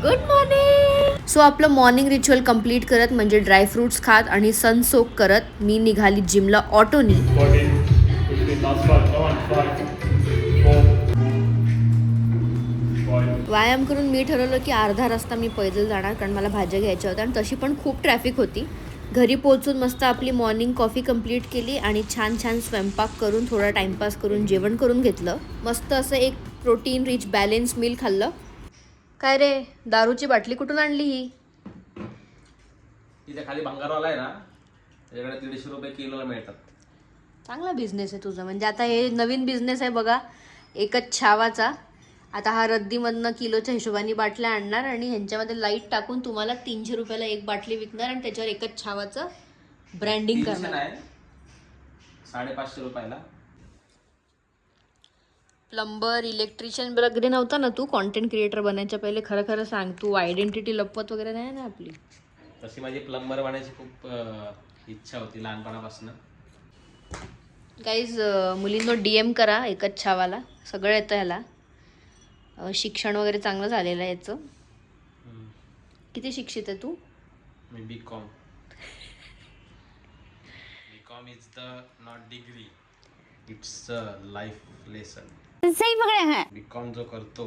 Good morning. So आपलं morning ritual complete करत म्हणजे ड्रायफ्रुट्स खात आणि सन सोक करत मी निघाली जिमला ऑटोनी. व्यायाम करून मी ठरवलं की अर्धा रस्ता मी पैदल जाणार, कारण मला भाज्या घ्यायच्या होत्या आणि तशी पण खूप ट्रॅफिक होती. घरी पोहोचून मस्त आपली मॉर्निंग कॉफी कंप्लीट केली आणि छान छान स्वयंपाक करून थोडा टाइमपास करून जेवण करून घेतलं. मस्त असं एक प्रोटीन रिच बॅलन्स मील खाल्लं. काय रे, दारूची बाटली कुठून आणली ही? तिथे खाली भंगारवाला आहे ना, त्याच्याकडे 150 रुपये किलोला मिळतात. चांगला बिझनेस आहे तुझा. म्हणजे आता हे नवीन बिझनेस आहे बघा, एकच छावाचा. आता हा रद्दीमधनं किलोच्या हिशोबाने बाटल्या आणणार आणि ह्यांच्यामध्ये लाईट टाकून तुम्हाला 300 रुपयाला एक बाटली विकणार आणि त्याच्यावर एकच छावाचं ब्रँडिंग करणार. 550 रुपयाला. प्लंबर, इलेक्ट्रिशियन वगैरे नव्हता ना तू? कॉन्टेंट क्रिएटर बनायच्या पहिले खरं खरं सांग, तू आयडेंटिटी लपवत वगैरे नाही ना आपली? तशी माझी प्लंबर बनायची खूप इच्छा होती लहानपणापासून. गाईज, मुलींनो DM करा एकच छावाला, सगळं येतं ह्याला. शिक्षण वगैरे चांगलं झालेलं आहे याचं. किती शिक्षित आहे तू? मी BCom. BCom is the not degree, it's a life lesson. सही पकडे हैं. BCom जो करतो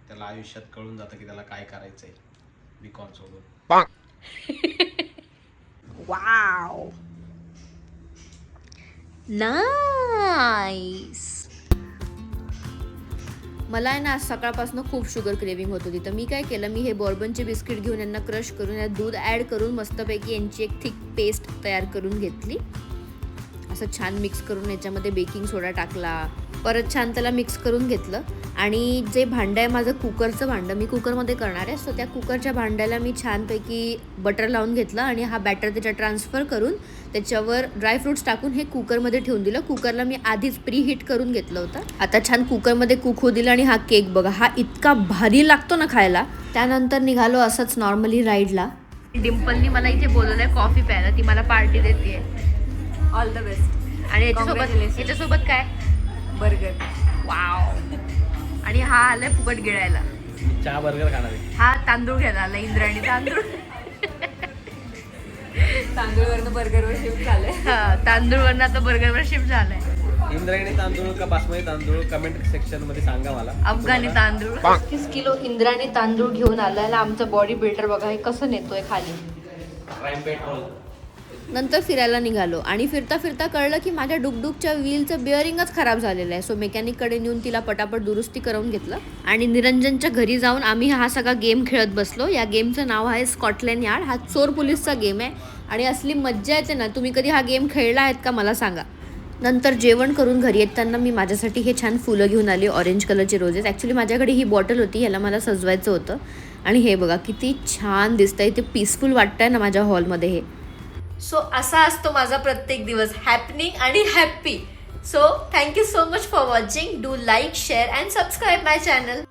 त्याला आयुष्यात कळून जातं की त्याला काय करायचंय BCom सोडून. Wow, nice. मला आहे ना आज सकाळपासून खूप शुगर क्रेविंग होत होती, तर मी काय केलं, मी हे बॉर्बनचे बिस्किट घेऊन यांना क्रश करून यात दूध ॲड करून मस्तपैकी यांची एक थिक पेस्ट तयार करून घेतली. असं छान मिक्स करून याच्यामध्ये बेकिंग सोडा टाकला, परत छान त्याला मिक्स करून घेतलं. आणि जे भांडं आहे माझं कुकरचं भांडं, मी कुकरमध्ये करणार आहे, सो त्या कुकरच्या भांड्याला मी छानपैकी बटर लावून घेतलं आणि हा बॅटर त्याच्यात ट्रान्सफर करून त्याच्यावर ड्रायफ्रुट्स टाकून हे कुकरमध्ये ठेवून दिलं. कुकरला मी आधीच प्री हीट करून घेतलं होतं. आता छान कुकरमध्ये कुक होऊ दिलं आणि हा केक बघा, हा इतका भारी लागतो ना खायला. त्यानंतर निघालो असंच नॉर्मली राईडला. डिम्पलनी मला इथे बोलवलंय कॉफी प्यायला, ती मला पार्टी देते. All the best. आणि याच्यासोबत काय? बर्गर. वाव. आणि हा आलाय फुकट गिळायला. चहा बर्गर खाणार आहे. हा तांदूळ घ्यायला आला, इंद्रायणी तांदूळ. तांदूळवरनं बर्गरवर शिफ्ट झालंय. हा, तांदूळवरनं आता बर्गरवर शिफ्ट झालाय. इंद्रायणी तांदूळ का बासमती तांदूळ कमेंट सेक्शन मध्ये सांगा मला. अफगाणी तांदूळ 30 किलो इंद्रायणी तांदूळ घेऊन आलाय. आमचा बॉडी बिल्डर बघा हे कसं नेतोय खाली. Prime petrol. नंतर फिरायला निघालो आणि फिरता फिरता कळलं की माझ्या डुकडुकच्या व्हीलचं बिअरिंगच खराब झालेलं आहे. सो मेकॅनिककडे नेऊन तिला पटापट दुरुस्ती करून घेतलं आणि निरंजनच्या घरी जाऊन आम्ही हा सगळा गेम खेळत बसलो. या गेमचं नाव आहे स्कॉटलँड यार्ड. हा चोर पोलीसचा गेम आहे आणि असली मज्जा येते ना. तुम्ही कधी हा गेम खेळला आहेत का मला सांगा. नंतर जेवण करून घरी येताना मी माझ्यासाठी हे छान फुलं घेऊन आली, ऑरेंज कलरचे रोजेस. ॲक्च्युली माझ्याकडे ही बॉटल होती, ह्याला मला सजवायचं होतं. आणि हे बघा किती छान दिसतंय, ते पीसफुल वाटतंय ना माझ्या हॉलमध्ये हे. सो असा असतो माझा प्रत्येक दिवस, हॅपनिंग आणि happy. So thank you so much for watching. Do like, share and subscribe my channel.